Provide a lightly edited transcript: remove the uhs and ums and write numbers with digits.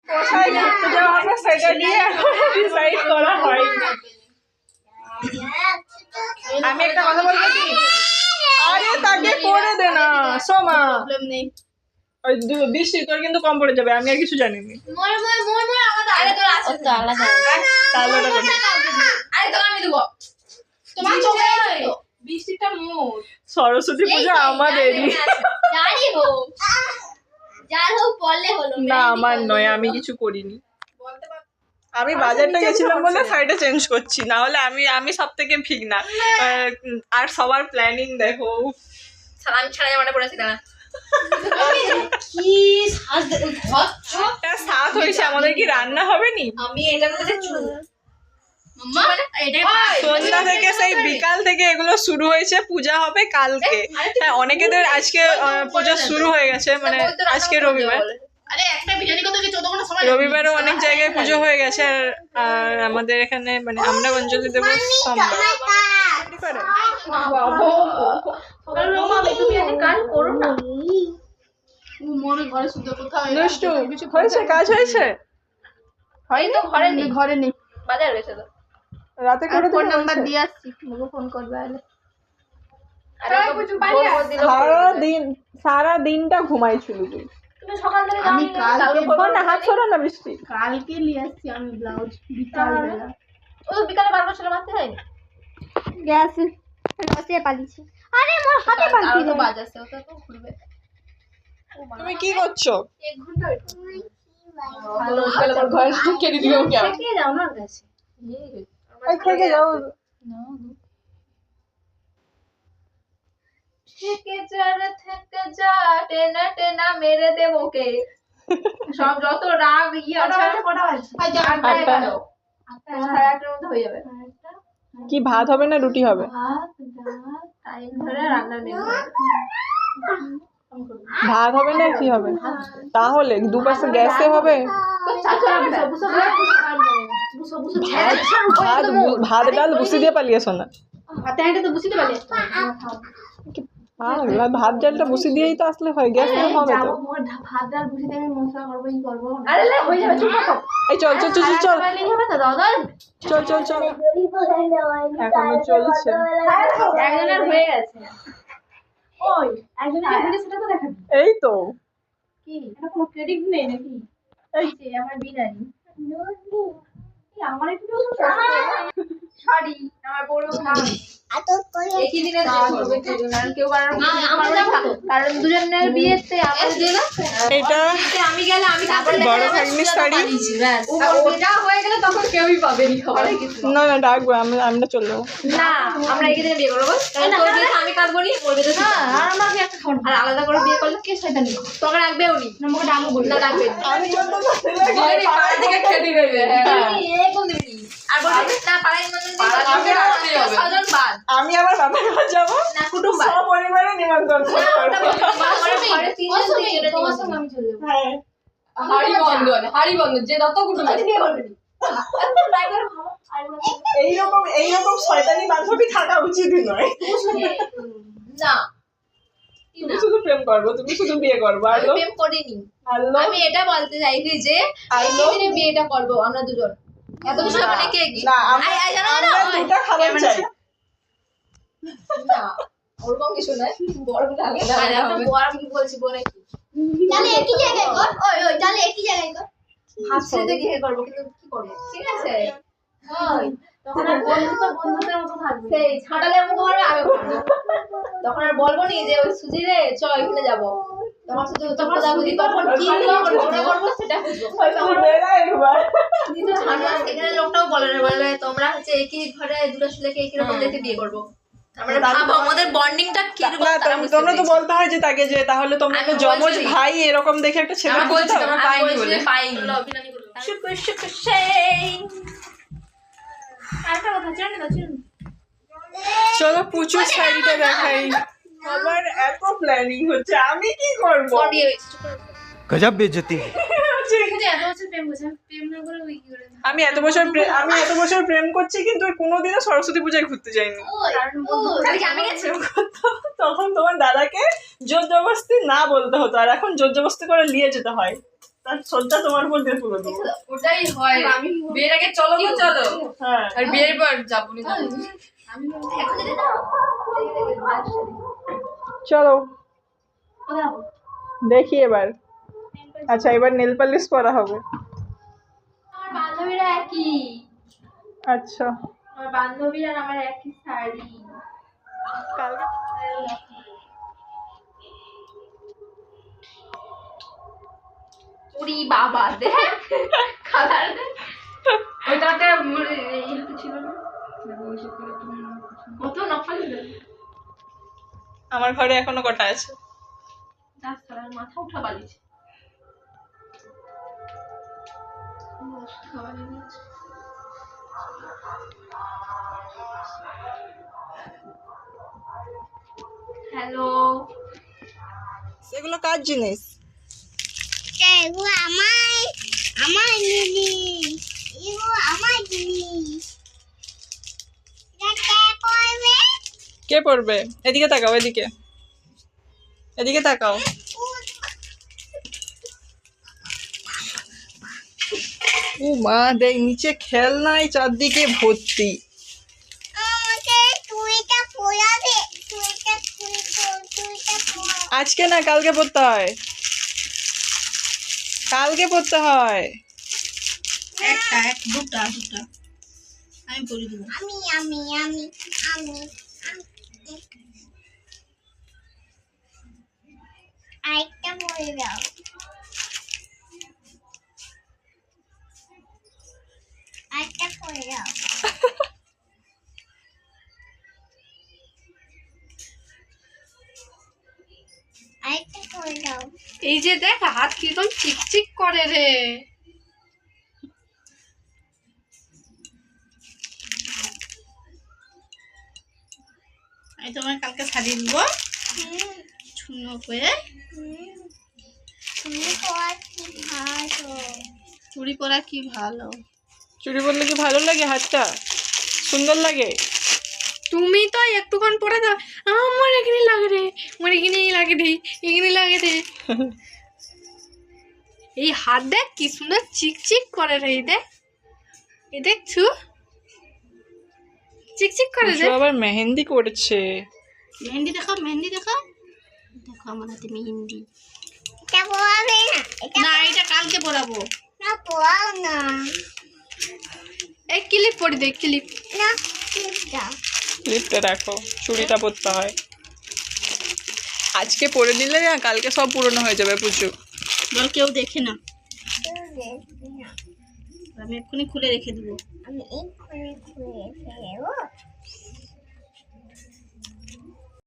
কোথায় ঘুরতে যাওয়া হবে সেটা নিয়ে ডিসাইড করা হয়নি। আমি একটা কথা বলবো কি, আরে তাকে করে দে না সোমা। প্রবলেম নেই। ওই বৃষ্টি তোর কিন্তু কম পড়ে যাবে, আমি আর কিছু জানি না। আরে তোর আছে তো আলাদা। তাহলে ওটা করি। আরে তোর আমি দেবো। তোমার চোখে বৃষ্টিটা মোর। সরস্বতী পূজা আমাদেরই। জানি হোক। যার হোক পড়লে হলো। না আমার নয়, আমি কিছু করিনি। আমি বাজারটা গেছিলাম বলে শাড়িটা চেঞ্জ করছি, না হলে আমি সব থেকে ঠিক না। আর সবার প্ল্যানিং দেখো। সালাম ছাড়া জামাটা পড়েছি দাঁড়া। কি সাত হয়েছে, আমাদের কি রান্না হবে নি? আমি এটা বলতে চুল সন্ধ্যা থেকে সেই বিকাল থেকে এগুলো শুরু হয়েছে, পূজা হবে কালকে। হ্যাঁ অনেকেদের আজকে পূজা শুরু হয়ে গেছে, মানে আজকে রবিবার। আরে একটা বিরিয়ানি করতে কি 14 ঘন্টা সময় রবিবারও অনেক জায়গায় পুজো হয়ে গেছে, আর আমাদের এখানে মানে আমরা অঞ্জলি দেবো সোমবার। তুমি একটা কাজ করো না। মোর ঘরে শুদ্ধ কোথাও দুষ্টু হয়েছে, কাজ হয়েছে? হয়তো ঘরে নেই, ঘরে নেই, বাজার গেছে তো। রাতে করে ফোন নাম্বার দিয়ে আসছি, মোকে ফোন করবে আলে। সারা দিনটা ঘুমাইছিল তুই। তুমি সকাল থেকে আমি না হাত ছড়া না বৃষ্টি। কালকে নিয়ে আসছি আমি ব্লাউজ বিকাল বেলা। ও বিকালে 12 বছর মারতে হয়নি গ্যাস রসে পালিছে। আরে মোর হাতে পালিছে তো বাজাছে, ওটা তো ঘুরবে। তুমি কি করছো? 1 ঘন্টা ওয়েট ভালো কালে আমার ঘরে কেটে দিও কি আর থেকে যাও না কাছে এই থেকে যাও না থেকে যা টেনা টেনা মেরে দে ওকে। সব যত রাগ ইয়ে আছে কটা আছে? আজ 8টা 11 8:30 মধ্যে হয়ে যাবে। কি ভাত হবে না রুটি হবে? ভাত ডাল টাইম ধরে রান্না নেই। ভাত হবে না কি হবে? তাহলে দুপাশে গ্যাসে হবে। ভাত ডাল বুসি দিয়ে পালিয়েছো না? হাতে হাতে তো বুঝতে পারি। ভাত ডালটা বুসি দিয়েই তো আসলে হয়, গ্যাস তো হবে তো। ভাত ডাল বুঝিতে আমি মশলা করবো কি করবো। আরে লে হয়ে যাবে, চুপ থাকো। এই চল চল চল চল হবে তো দাদা। চল চল চল এখনো চলছে। একজনের হয়ে গেছে। ওই একজনের হয়ে সেটা তো দেখাবি। এই তো কি এটা কোনো ক্রেডিট নেই নাকি? এই যে আমার বিরিয়ানি আমার একটু সরি আমার বড় ভাই একই দিনে করবে কারণ কেউ কারণ দুজনের বিয়েতে আমার দিলে এটা আমি গেলে আমি তারপরে বড় ভাগ্নির শাড়ি। ওটা হয়ে গেলে তখন কেউই পাবেনি খবর। না না ডাকবো, আমরা চলে যাবো। না আমরা একই দিনে বিয়ে করবো, তোর বিয়েতে আমি কাঁদবো নি, ওর বিয়েতে আর আমাকে একটা খাওয়ান। আর আলাদা করে বিয়ে করলে কে সেটা নিবে? তোকে রাখবেও নি, আমাকে ডাকবো বলি না ডাকবে। আমি চলতে বিয়ের পাড়া থেকে খেতে দেবে এই কোন দিবি আর বলবি না পাড়ায় নন্দন ছজন বাদ আমি আমার বাবার ঘর যাবো না কুটুম বাদ সব পরিবারে নিমন্ত্রণ ঘরে তিনজন তিনজনের তোমার সঙ্গে আমি চলে যাবো। হাড়ি বন্ধন যে যত কুটুম আছে বিয়ে করবে নি এইরকম শয়তানি বান্ধবী থাকা উচিত নয়। না তুমি শুধু প্রেম করবো, তুমি শুধু বিয়ে করবো। আর আমি প্রেম করিনি, আল্লাহ আমি এটা বলতে চাইছি যে একই দিনে বিয়েটা করবো আমরা দুজন। এত কিছু হবে নাকি কি না আই জানো না আমরা দুটো খাবার চাই। না ওরকম কিছু নয়, বড় লাগে না আমি বড় আমি কি বলছি বলে কি তাহলে একই জায়গায় কর। ওই তাহলে একই জায়গায় কর। ভাবছি দেখে করব কিন্তু কি করব, ঠিক আছে? ওই তখন আর বন্ধুদের মতো থাকবে, সেই ছাড়ালে মতো করে আমি করব। তখন আর বলবো নি যে ওই সুজি রে চল এখানে যাব, তখন শুধু তখন বুঝি তখন কি করব সেটা বুঝবো। তুই বেরা একবার কিন্তু আমরা এখানে লোকটাও বলে তোমরা হচ্ছে একই ঘরে দুটো ছেলেকে একই রকম দেখে বিয়ে করব। আমরা ভাবো আমাদের বন্ডিংটা কি রকম। তোমরা তো বলতে হয় যে তাকে যে তাহলে তোমরা তো জমজ ভাই এরকম দেখে একটা ছেলে বলছি তোমরা পাইনি বলে পাইনি শুকুর শুকুর সেই আরেকটা কথা জানি না চিন। চলো পুচু শাড়িটা দেখাই। আবার এত প্ল্যানিং হচ্ছে, আমি কি করব? বিয়ে হয়েছে गजब बेइज्जती है। আমি এত বছর প্রেম করছি কিন্তু কোনোদিনও সরস্বতী পূজায় ঘুরতে যাইনি। আমি গেছি তখন তোমার দাদাকে জোর জবরদস্তি না বলতে হতো, আর এখন জোর জবরদস্তি করে নিয়ে যেতে হয়। তার শ্রদ্ধা তোমার উপর দিয়ে তুলে দেবো। ওটাই হয়, বিয়ের আগে চলো তো চলো, হ্যাঁ আর বিয়ের পর যাবো না। আমি এখন দিলে না চলো দেখি এবার। আচ্ছা এবার নেল পালিশ করা হবে। আমার বান্ধবীরা একই, আচ্ছা আমার বান্ধবীরা আর আমার একই শাড়ি। কালকে ওরে বাবা দেখ কালার ওইটাতে ইলু ছিল না, কত নকল আমার ঘরে এখনো কটা আছে। দাস তার মাথা উঠা বালিছে। হ্যালো সেগুলো কার জিনিস? এগুলো আমার জিনিস, এগুলো আমার জিনিস। এটা কে করবে? কে পড়বে? এদিকে তাকাও, এদিকে এদিকে তাকাও। ও মা, দেখ নিচে খেলনাই চারদিকে ভর্তি। আমাকে তুইটা পড়াবে, তুইটা পড়। আজকে না, কালকে পড়তে হয়, কালকে পড়তে হয়। দুটা আমি বলে দেবো। আমি আরেকটা বলে দাও। আরেকটা করে দাও। আরেকটা করে দাও। এই যে দেখ হাত কিরকম চিকচিক করে রে। আমি তোমার কালকে সাজিয়ে দিব হুম, সুন্দর করে। হুম। তুমি পড়া কি ভালো। চুড়ি পরা কি ভালো। চুড়ি পরলে কি ভালো লাগে? হাতটা সুন্দর লাগে। তুমি তো একটুক্ষণ পরে দাও, আমার এখানে লাগে রে, আমার এখানেই লাগে রে, এখানে লাগে রে। এই হাত দেখ কি সুন্দর চিকচিক করে রে। এই দেখ, এই দেখছু চিকচিক করে পুজো রে। আবার মেহেন্দি করেছে। মেহেন্দি দেখো, মেহেন্দি দেখো, দেখো আমার হাতে মেহেন্দি। এটা পড়াবে না, এটা না এটা কালকে পরাবো। না পড়াও না। এই ক্লিপ পরে দে, ক্লিপ। না এটা ক্লিপটা রাখো, চুড়িটা পরতে হয়। আজকে পরে নিলে না কালকে সব পুরনো হয়ে যাবে পুজো। বল কেউ দেখে না, দেখবি না। আমি এক্ষুনি খুলে রেখে দেবো। আমি এক্ষুনি খুলে ফেলবো।